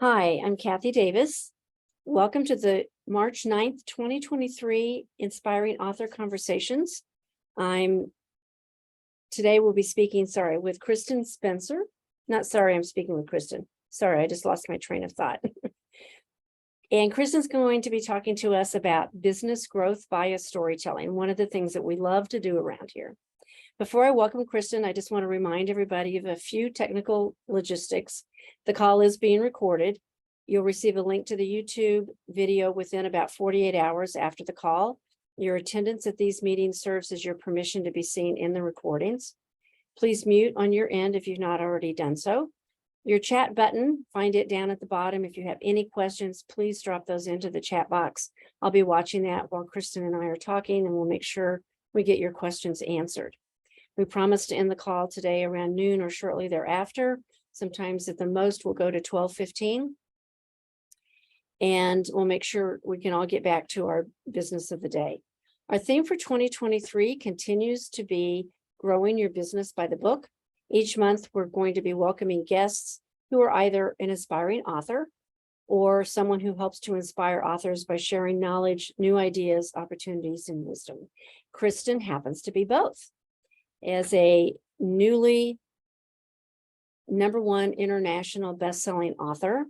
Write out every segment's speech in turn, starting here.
Hi, I'm Kathy Davis. Welcome to the March 9th, 2023 Inspiring Author Conversations. Today we'll be speaking, with Kristin Spencer. I'm speaking with Kristin. Sorry, I just lost my train of thought. And Kristin's going to be talking to us about business growth via storytelling, one of the things that we love to do around here. Before I welcome Kristin, I just want to remind everybody of a few technical logistics. The call is being recorded. You'll receive a link to the YouTube video within about 48 hours after the call. Your attendance at these meetings serves as your permission to be seen in the recordings. Please mute on your end if you've not already done so. Your chat button, find it down at the bottom. If you have any questions, please drop those into the chat box. I'll be watching that while Kristin and I are talking, and we'll make sure we get your questions answered. We promise to end the call today around noon or shortly thereafter. Sometimes at the most, we'll go to 12:15. And we'll make sure we can all get back to our business of the day. Our theme for 2023 continues to be growing your business by the book. Each month, we're going to be welcoming guests who are either an aspiring author or someone who helps to inspire authors by sharing knowledge, new ideas, opportunities, and wisdom. Kristin happens to be both. As a newly #1 international best-selling author,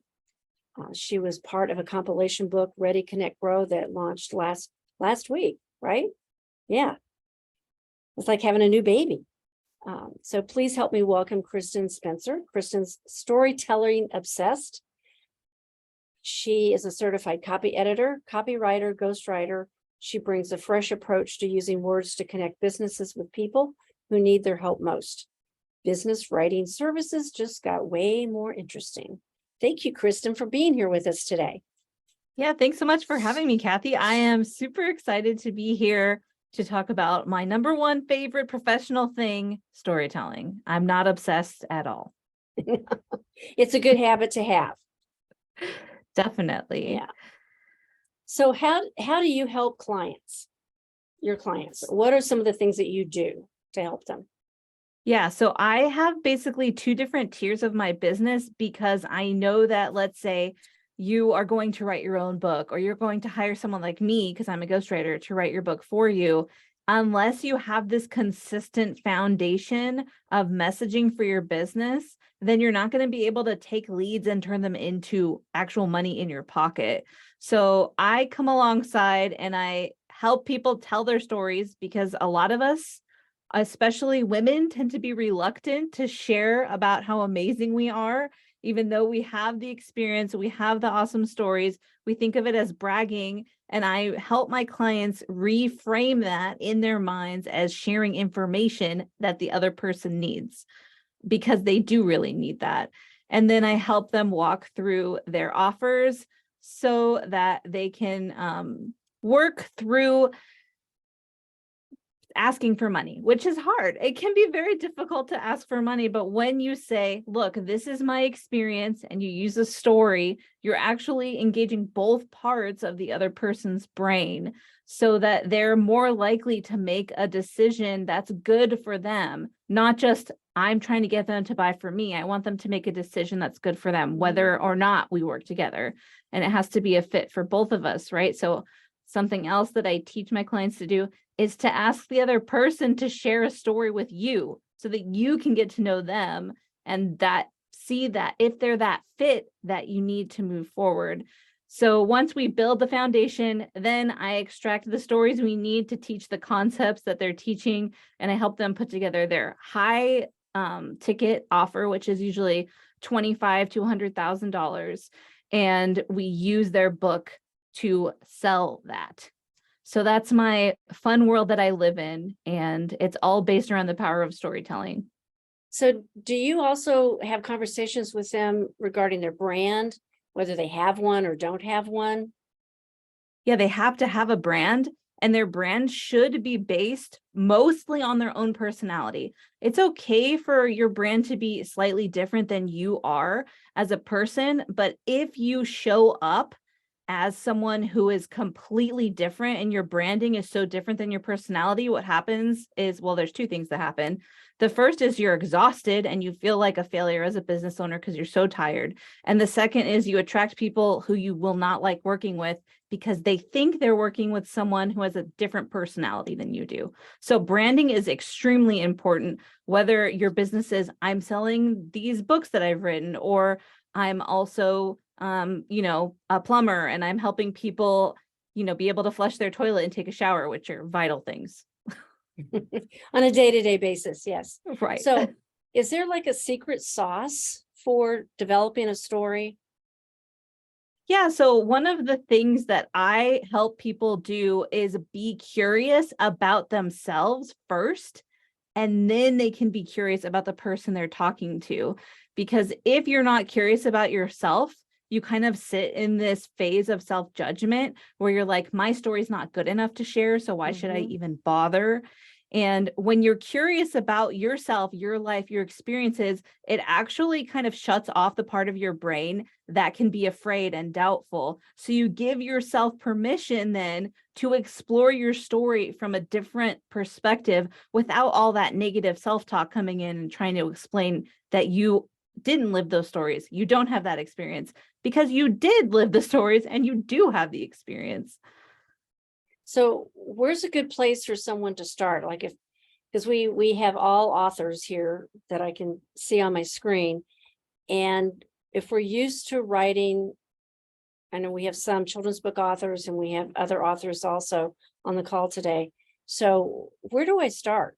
she was part of a compilation book, Ready, Connect, Grow, that launched last week, right? Yeah. It's like having a new baby. So please help me welcome Kristin Spencer. Kristin's storytelling obsessed. She is a certified copy editor, copywriter, ghostwriter. She brings a fresh approach to using words to connect businesses with people who need their help most. Business writing services just got way more interesting. Thank you, Kristin, for being here with us today. Yeah, thanks so much for having me, Kathy. I am super excited to be here to talk about my #1 favorite professional thing, storytelling. I'm not obsessed at all. It's a good habit to have. Definitely. Yeah. So how do you help your clients? What are some of the things that you do to help them? Yeah, so I have basically 2 different tiers of my business because I know that, let's say, you are going to write your own book or you're going to hire someone like me, because I'm a ghostwriter, to write your book for you. Unless you have this consistent foundation of messaging for your business, then you're not going to be able to take leads and turn them into actual money in your pocket. So I come alongside and I help people tell their stories, because a lot of us, especially women, tend to be reluctant to share about how amazing we are. Even though we have the experience, we have the awesome stories, we think of it as bragging. And I help my clients reframe that in their minds as sharing information that the other person needs, because they do really need that. And then I help them walk through their offers so that they can work through asking for money, which is hard. It can be very difficult to ask for money, but when you say, look, this is my experience, and you use a story, you're actually engaging both parts of the other person's brain so that they're more likely to make a decision that's good for them, not just I'm trying to get them to buy for me. I want them to make a decision that's good for them, whether or not we work together. And it has to be a fit for both of us, right? So something else that I teach my clients to do is to ask the other person to share a story with you so that you can get to know them and see that if they're that fit that you need to move forward. So once we build the foundation, then I extract the stories we need to teach the concepts that they're teaching, and I help them put together their high ticket offer, which is usually $25,000 to $100,000. And we use their book to sell that. So that's my fun world that I live in, and it's all based around the power of storytelling. So do you also have conversations with them regarding their brand, whether they have one or don't have one? Yeah, they have to have a brand, and their brand should be based mostly on their own personality. It's okay for your brand to be slightly different than you are as a person, but if you show up as someone who is completely different and your branding is so different than your personality, what happens is, well, there's two things that happen. The first is you're exhausted and you feel like a failure as a business owner because you're so tired. And the second is you attract people who you will not like working with because they think they're working with someone who has a different personality than you do. So branding is extremely important, whether your business is, I'm selling these books that I've written, or I'm also a plumber and I'm helping people, be able to flush their toilet and take a shower, which are vital things. On a day-to-day basis, yes. Right. So is there like a secret sauce for developing a story? Yeah. So one of the things that I help people do is be curious about themselves first, and then they can be curious about the person they're talking to. Because if you're not curious about yourself, you kind of sit in this phase of self-judgment where you're like, my story's not good enough to share, so why should I even bother? And when you're curious about yourself, your life, your experiences, it actually kind of shuts off the part of your brain that can be afraid and doubtful. So you give yourself permission then to explore your story from a different perspective without all that negative self-talk coming in and trying to explain that you didn't live those stories. You don't have that experience, because you did live the stories and you do have the experience. So where's a good place for someone to start? Like because we have all authors here that I can see on my screen. And if we're used to writing, I know we have some children's book authors and we have other authors also on the call today. So where do I start?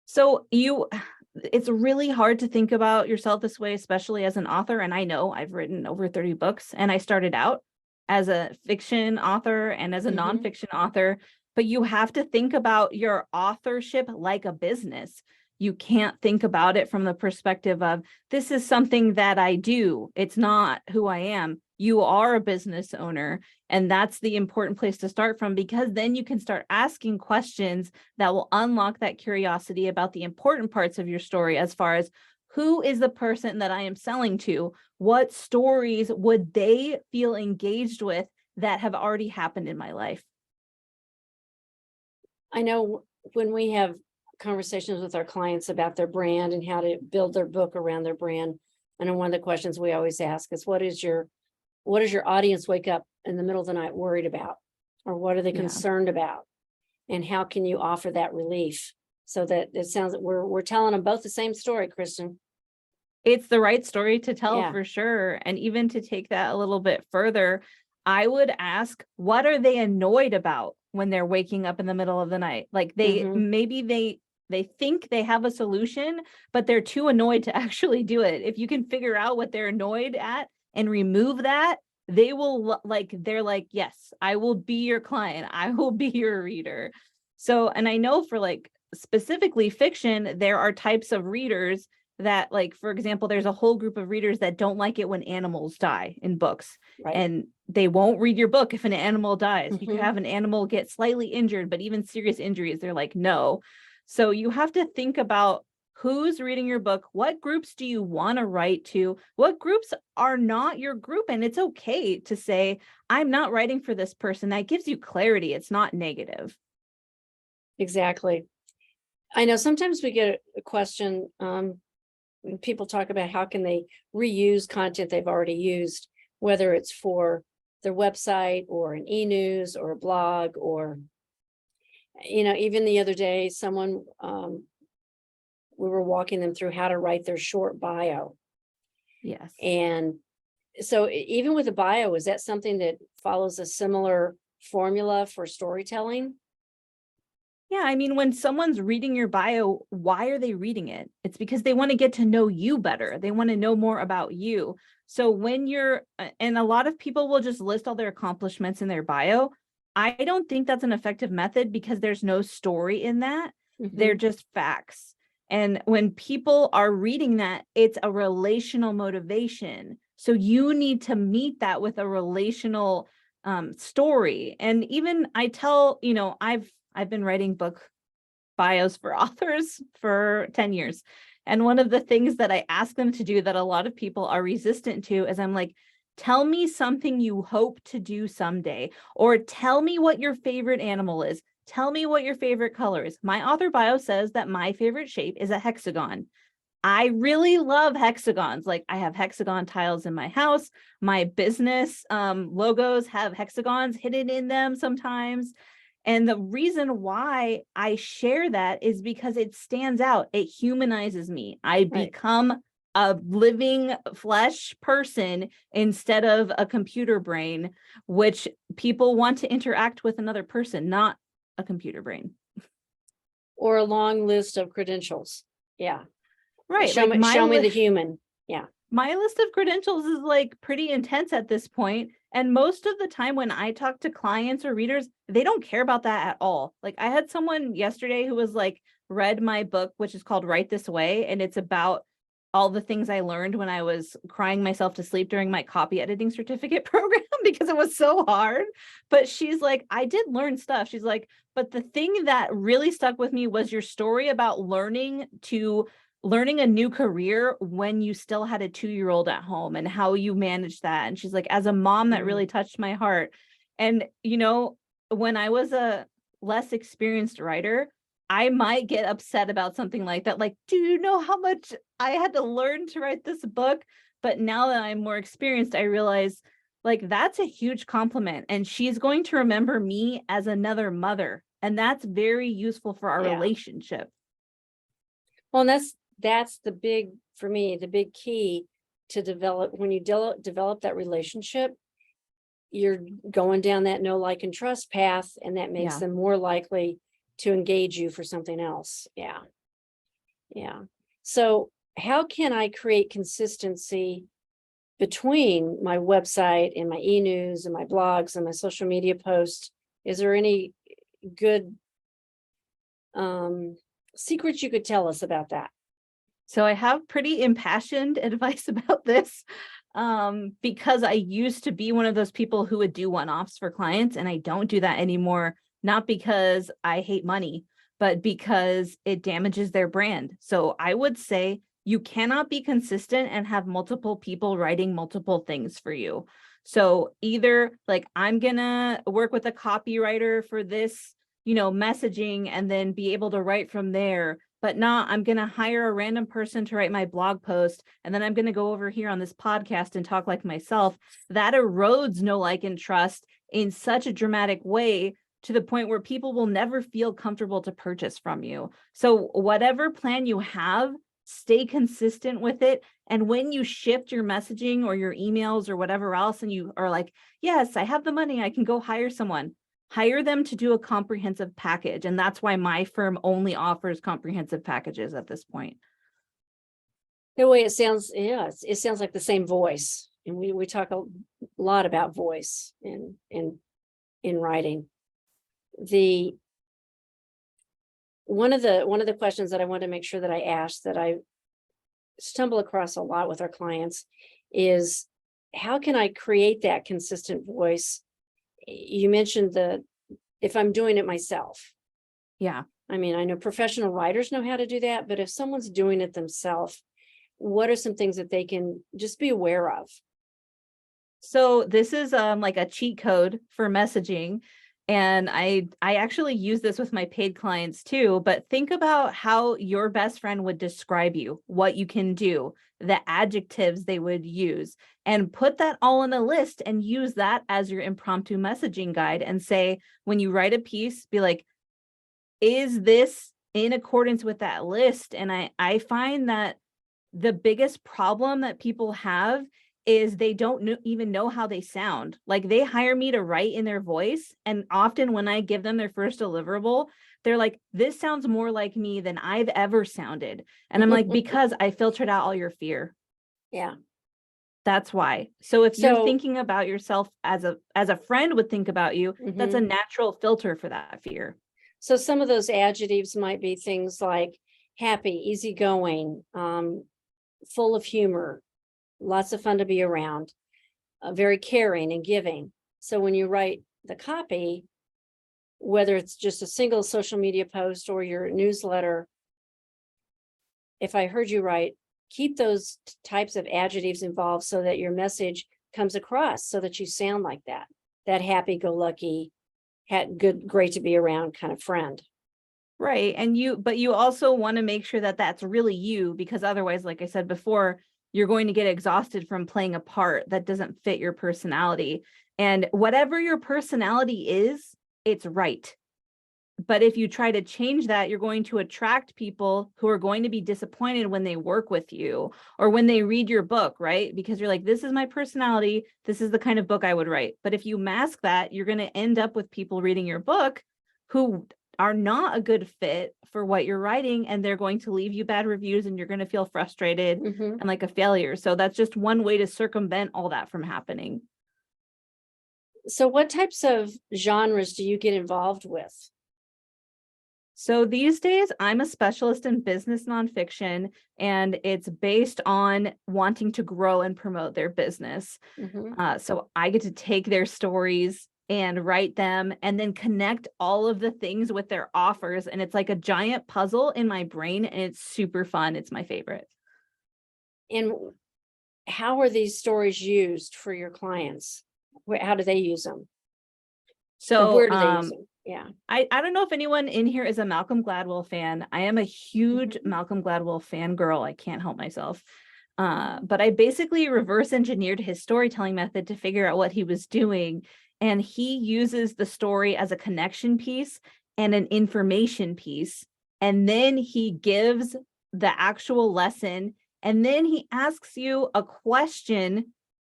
So it's really hard to think about yourself this way, especially as an author. And I know I've written over 30 books and I started out as a fiction author and as a nonfiction author, but you have to think about your authorship like a business. You can't think about it from the perspective of, this is something that I do. It's not who I am. You are a business owner. And that's the important place to start from, because then you can start asking questions that will unlock that curiosity about the important parts of your story, as far as, who is the person that I am selling to? What stories would they feel engaged with that have already happened in my life? I know when we have conversations with our clients about their brand and how to build their book around their brand, and one of the questions we always ask is, what does your audience wake up in the middle of the night worried about? Or what are they concerned about? And how can you offer that relief? So that it sounds like we're telling them both the same story, Kristin. It's the right story to tell, for sure. And even to take that a little bit further, I would ask, what are they annoyed about when they're waking up in the middle of the night? Like maybe they think they have a solution, but they're too annoyed to actually do it. If you can figure out what they're annoyed at and remove that, they will they're like, yes, I will be your client. I will be your reader. So, and I know for specifically fiction, there are types of readers that, for example, there's a whole group of readers that don't like it when animals die in books, and they won't read your book if an animal dies. You could have an animal get slightly injured, but even serious injuries, they're like, no. So you have to think about who's reading your book. What groups do you want to write to? What groups are not your group? And it's okay to say, I'm not writing for this person. That gives you clarity. It's not negative. Exactly. I know sometimes we get a question, people talk about how can they reuse content they've already used, whether it's for their website or an e-news or a blog, or, even the other day, someone, we were walking them through how to write their short bio. Yes. And so even with a bio, is that something that follows a similar formula for storytelling? Yeah, I mean, when someone's reading your bio, why are they reading it? It's because they want to get to know you better. They want to know more about you. So when and a lot of people will just list all their accomplishments in their bio. I don't think that's an effective method, because there's no story in that. They're just facts. And when people are reading that, it's a relational motivation. So you need to meet that with a relational story. And even I tell, I've been writing book bios for authors for 10 years. And one of the things that I ask them to do that a lot of people are resistant to is, I'm like, Tell me something you hope to do someday, or tell me what your favorite animal is. Tell me what your favorite color is. My author bio says that my favorite shape is a hexagon. I really love hexagons. Like, I have hexagon tiles in my house. My business logos have hexagons hidden in them sometimes. And the reason why I share that is because it stands out. It humanizes me. I become a living flesh person instead of a computer brain, which people want to interact with another person, not a computer brain. Or a long list of credentials. Yeah. Right. Show me the human. Yeah. My list of credentials is like pretty intense at this point. And most of the time when I talk to clients or readers, they don't care about that at all. Like, I had someone yesterday who was like, read my book, which is called Write This Way. And it's about all the things I learned when I was crying myself to sleep during my copy editing certificate program because it was so hard. But she's like, I did learn stuff. She's like, but the thing that really stuck with me was your story about learning a new career when you still had a 2-year-old at home and how you managed that. And she's like, as a mom, that really touched my heart. And, you know, when I was a less experienced writer, I might get upset about something like that. Like, do you know how much I had to learn to write this book? But now that I'm more experienced, I realize, like, that's a huge compliment. And she's going to remember me as another mother. And that's very useful for our relationship. Well, and that's the big, for me, the big key to develop. When you develop that relationship, you're going down that know, like, and trust path, and that makes them more likely to engage you for something else. Yeah. So how can I create consistency between my website and my e-news and my blogs and my social media posts? Is there any good secrets you could tell us about that? So I have pretty impassioned advice about this because I used to be one of those people who would do one-offs for clients, and I don't do that anymore, not because I hate money, but because it damages their brand. So I would say you cannot be consistent and have multiple people writing multiple things for you. So either, like, I'm gonna work with a copywriter for this, you know, messaging, and then be able to write from there. But not, I'm going to hire a random person to write my blog post, and then I'm going to go over here on this podcast and talk like myself. That erodes know, like, and trust in such a dramatic way, to the point where people will never feel comfortable to purchase from you. So whatever plan you have, stay consistent with it. And when you shift your messaging or your emails or whatever else, and you are like, yes, I have the money, I can go hire someone. Hire them to do a comprehensive package. And that's why my firm only offers comprehensive packages at this point. The way it sounds, it sounds like the same voice. And we talk a lot about voice in writing. One of the questions that I want to make sure that I ask, that I stumble across a lot with our clients, is how can I create that consistent voice? You mentioned if I'm doing it myself. Yeah. I mean, I know professional writers know how to do that, but if someone's doing it themselves, what are some things that they can just be aware of? So this is like a cheat code for messaging. And I actually use this with my paid clients too, but think about how your best friend would describe you, what you can do, the adjectives they would use, and put that all in a list and use that as your impromptu messaging guide, and say, when you write a piece, be like, is this in accordance with that list? And I find that the biggest problem that people have is they don't even know how they sound. Like, they hire me to write in their voice, and often when I give them their first deliverable, they're like, this sounds more like me than I've ever sounded. And I'm like, because I filtered out all your fear. Yeah. That's why. So if you're thinking about yourself as a friend would think about you, that's a natural filter for that fear. So some of those adjectives might be things like happy, easygoing, full of humor, lots of fun to be around, very caring and giving. So when you write the copy, whether it's just a single social media post or your newsletter, if I heard you right, keep those types of adjectives involved so that your message comes across so that you sound like that happy-go-lucky, great to be around kind of friend. Right. But you also want to make sure that that's really you, because otherwise, like I said before, you're going to get exhausted from playing a part that doesn't fit your personality. And whatever your personality is, it's right. But if you try to change that, you're going to attract people who are going to be disappointed when they work with you or when they read your book, right? Because you're like, this is my personality. This is the kind of book I would write. But if you mask that, you're going to end up with people reading your book who are not a good fit for what you're writing, and they're going to leave you bad reviews, and you're going to feel frustrated and like a failure. So that's just one way to circumvent all that from happening. So what types of genres do you get involved with? So these days, I'm a specialist in business nonfiction, and it's based on wanting to grow and promote their business. So I get to take their stories and write them and then connect all of the things with their offers. And it's like a giant puzzle in my brain, and it's super fun. It's my favorite. And how are these stories used for your clients? How do they use them? So where do they use them? Yeah. I don't know if anyone in here is a Malcolm Gladwell fan. I am a huge Malcolm Gladwell fangirl. I can't help myself. But I basically reverse engineered his storytelling method to figure out what he was doing. And he uses the story as a connection piece and an information piece. And then he gives the actual lesson. And then he asks you a question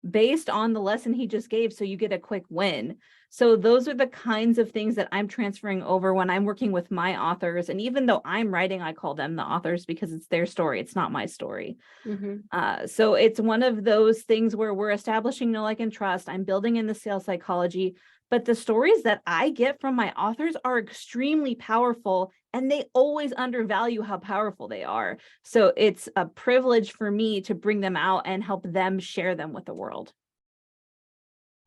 based on the lesson he just gave, so you get a quick win. So those are the kinds of things that I'm transferring over when I'm working with my authors. And even though I'm writing, I call them the authors because it's their story. It's not my story. So it's one of those things where we're establishing know, like, and trust. I'm building in the sales psychology, but the stories that I get from my authors are extremely powerful, and they always undervalue how powerful they are. So it's a privilege for me to bring them out and help them share them with the world.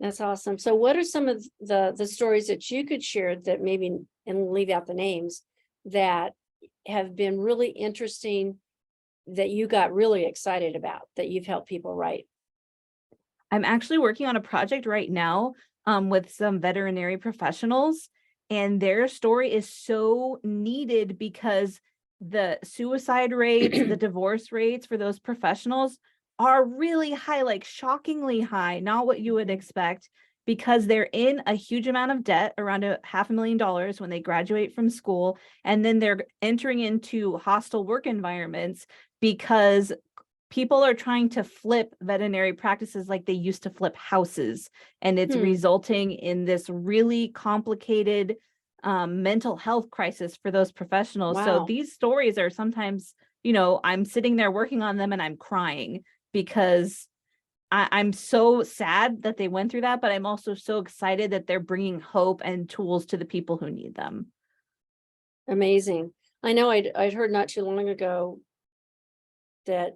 That's awesome. So what are some of the stories that you could share that maybe, and leave out the names, that have been really interesting, that you got really excited about, that you've helped people write? I'm actually working on a project right now with some veterinary professionals, and their story is so needed because the suicide rates, the divorce rates for those professionals are really high, like shockingly high, not what you would expect, because they're in a huge amount of debt, around $500,000 when they graduate from school, and then they're entering into hostile work environments because people are trying to flip veterinary practices like they used to flip houses, and it's resulting in this really complicated mental health crisis for those professionals. Wow. So these stories are sometimes, I'm sitting there working on them and I'm crying because I'm so sad that they went through that, but I'm also so excited that they're bringing hope and tools to the people who need them. Amazing. I know I'd heard not too long ago that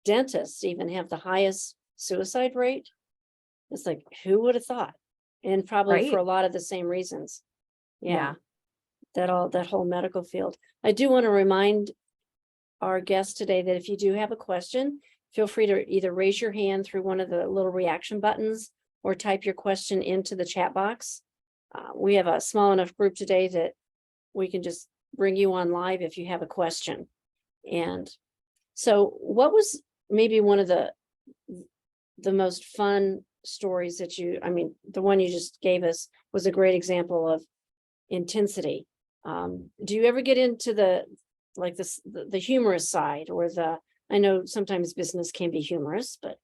dentists even have the highest suicide rate. It's like, who would have thought? And probably for a lot of the same reasons. Yeah. That whole medical field. I do want to remind our guests today that if you do have a question, feel free to either raise your hand through one of the little reaction buttons or type your question into the chat box. We have a small enough group today that we can just bring you on live if you have a question. And so what was maybe one of the most fun stories that the one you just gave us was a great example of intensity. Do you ever get into the humorous side, or I know sometimes business can be humorous, but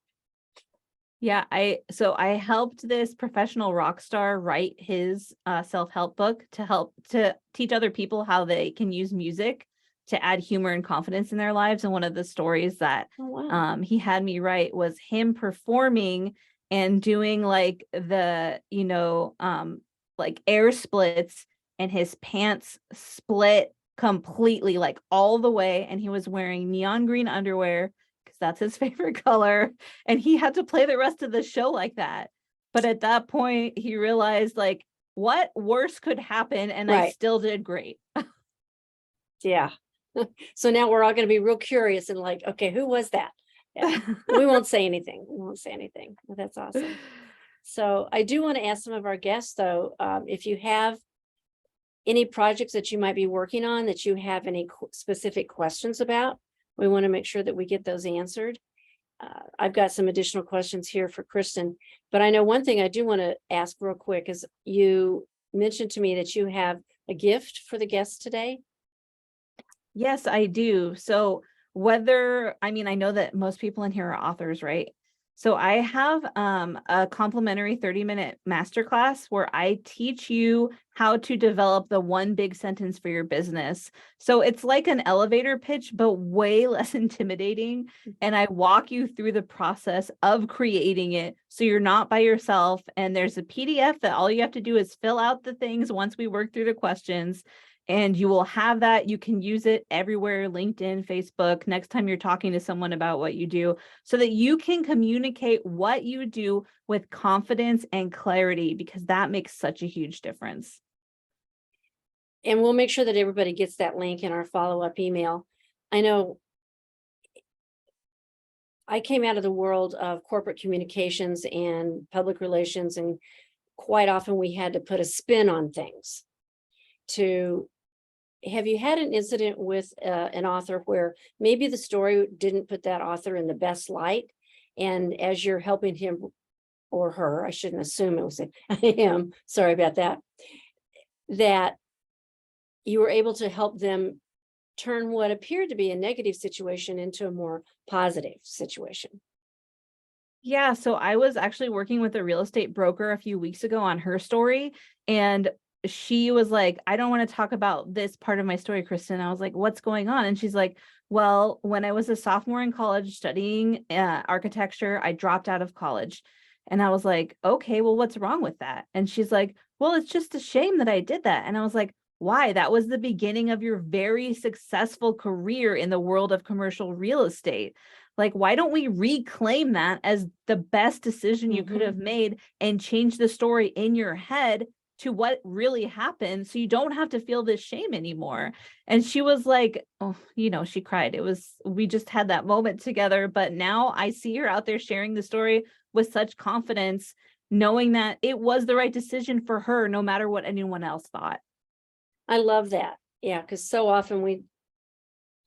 yeah, I helped this professional rock star write his self-help book to teach other people how they can use music to add humor and confidence in their lives. And one of the stories that he had me write was him performing and doing like the like air splits, and his pants split completely, like all the way, and he was wearing neon green underwear because that's his favorite color, and he had to play the rest of the show like that. But at that point he realized, like, what worse could happen, and I still did great. Yeah. So now we're all going to be real curious and like, okay, who was that? Yeah. We won't say anything. We won't say anything. Well, that's awesome. So I do want to ask some of our guests, though, if you have any projects that you might be working on that you have any specific questions about, we want to make sure that we get those answered. I've got some additional questions here for Kristin, but I know one thing I do want to ask real quick is you mentioned to me that you have a gift for the guests today. Yes, I do. So I know that most people in here are authors, right? So I have a complimentary 30-minute masterclass where I teach you how to develop the one big sentence for your business. So it's like an elevator pitch, but way less intimidating. And I walk you through the process of creating it. So you're not by yourself. And there's a PDF that all you have to do is fill out the things once we work through the questions. And you will have that. You can use it everywhere, LinkedIn, Facebook, next time you're talking to someone about what you do, so that you can communicate what you do with confidence and clarity, because that makes such a huge difference. And we'll make sure that everybody gets that link in our follow-up email. I know I came out of the world of corporate communications and public relations, and quite often we had to put a spin on things. Have you had an incident with an author where maybe the story didn't put that author in the best light, and as you're helping him or her, I shouldn't assume it was him, sorry about that, that you were able to help them turn what appeared to be a negative situation into a more positive situation? Yeah, so I was actually working with a real estate broker a few weeks ago on her story, and she was like, I don't want to talk about this part of my story, Kristin. I was like, what's going on? And she's like, well, when I was a sophomore in college studying architecture, I dropped out of college. And I was like, okay, well, what's wrong with that? And she's like, well, it's just a shame that I did that. And I was like, why? That was the beginning of your very successful career in the world of commercial real estate. Like, why don't we reclaim that as the best decision you could have made and change the story in your head to what really happened, so you don't have to feel this shame anymore? And she was like, oh, she cried. We just had that moment together, but now I see her out there sharing the story with such confidence, knowing that it was the right decision for her, no matter what anyone else thought. I love that. Yeah, because so often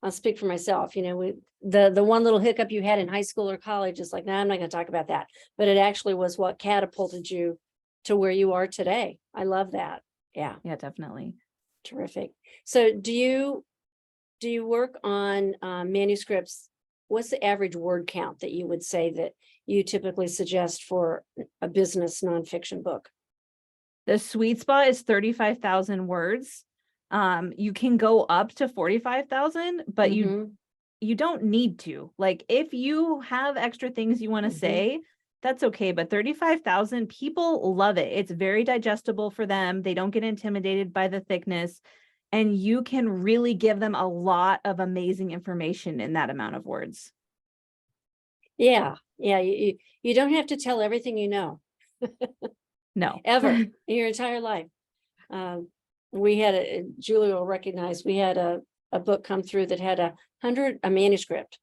I'll speak for myself, the one little hiccup you had in high school or college is like, nah, I'm not going to talk about that. But it actually was what catapulted you to where you are today. I love that. Yeah. Yeah, definitely. Terrific. So do you work on manuscripts? What's the average word count that you would say that you typically suggest for a business nonfiction book? The sweet spot is 35,000 words. You can go up to 45,000, but you don't need to. Like, if you have extra things you want to say, that's okay. But 35,000, people love it. It's very digestible for them. They don't get intimidated by the thickness, and you can really give them a lot of amazing information in that amount of words. Yeah. Yeah. You don't have to tell everything you know. No. Ever in your entire life. We had Julie will recognize, we had a book come through that had a manuscript,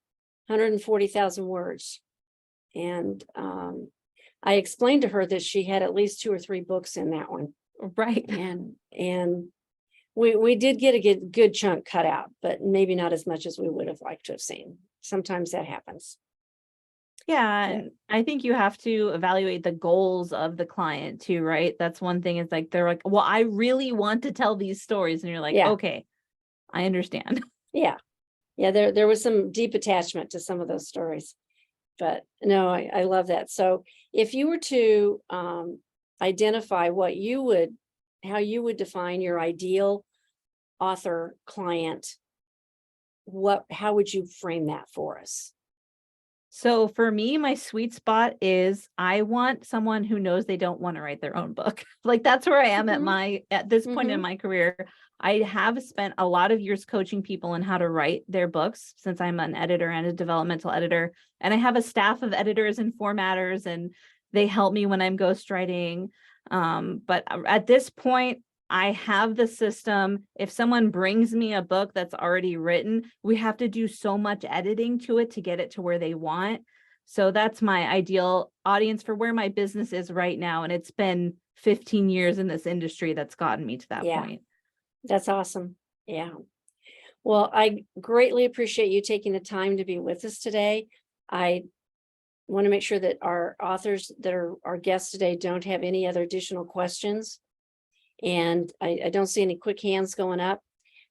140,000 words. And I explained to her that she had at least 2 or 3 books in that one. Right. And we did get a good chunk cut out, but maybe not as much as we would have liked to have seen. Sometimes that happens. Yeah, and I think you have to evaluate the goals of the client too, right? That's one thing, is like, they're like, well, I really want to tell these stories. And you're like, okay, I understand. Yeah. Yeah, there was some deep attachment to some of those stories. But no, I love that. So if you were to identify how you would define your ideal author client, how would you frame that for us? So for me, my sweet spot is, I want someone who knows they don't want to write their own book. Like, that's where I am at this point in my career. I have spent a lot of years coaching people on how to write their books, since I'm an editor and a developmental editor. And I have a staff of editors and formatters, and they help me when I'm ghostwriting. But at this point, I have the system. If someone brings me a book that's already written, we have to do so much editing to it to get it to where they want. So that's my ideal audience for where my business is right now. And it's been 15 years in this industry that's gotten me to that Yeah. point. That's awesome. Yeah. Well, I greatly appreciate you taking the time to be with us today. I want to make sure that our authors that are our guests today don't have any other additional questions. And I don't see any quick hands going up,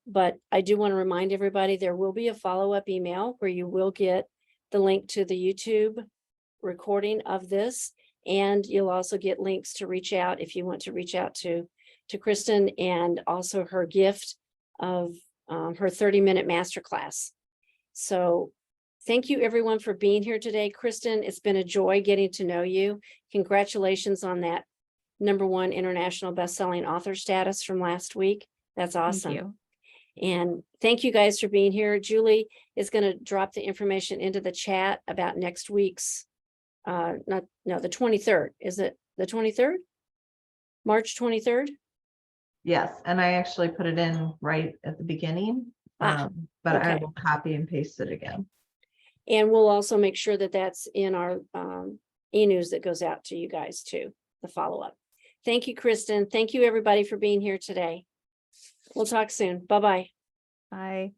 but I do want to remind everybody there will be a follow-up email where you will get the link to the YouTube recording of this. And you'll also get links to reach out if you want to reach out to Kristin, and also her gift of her 30-minute masterclass. So thank you everyone for being here today. Kristin, it's been a joy getting to know you. Congratulations on that #1 international best-selling author status from last week. That's awesome. Thank you. And thank you guys for being here. Julie is going to drop the information into the chat about next week's, the 23rd. Is it the 23rd? March 23rd? Yes, and I actually put it in right at the beginning, but I okay. will copy and paste it again. And we'll also make sure that that's in our e-news that goes out to you guys too, the follow-up. Thank you, Kristin. Thank you everybody for being here today. We'll talk soon. Bye-bye. Bye.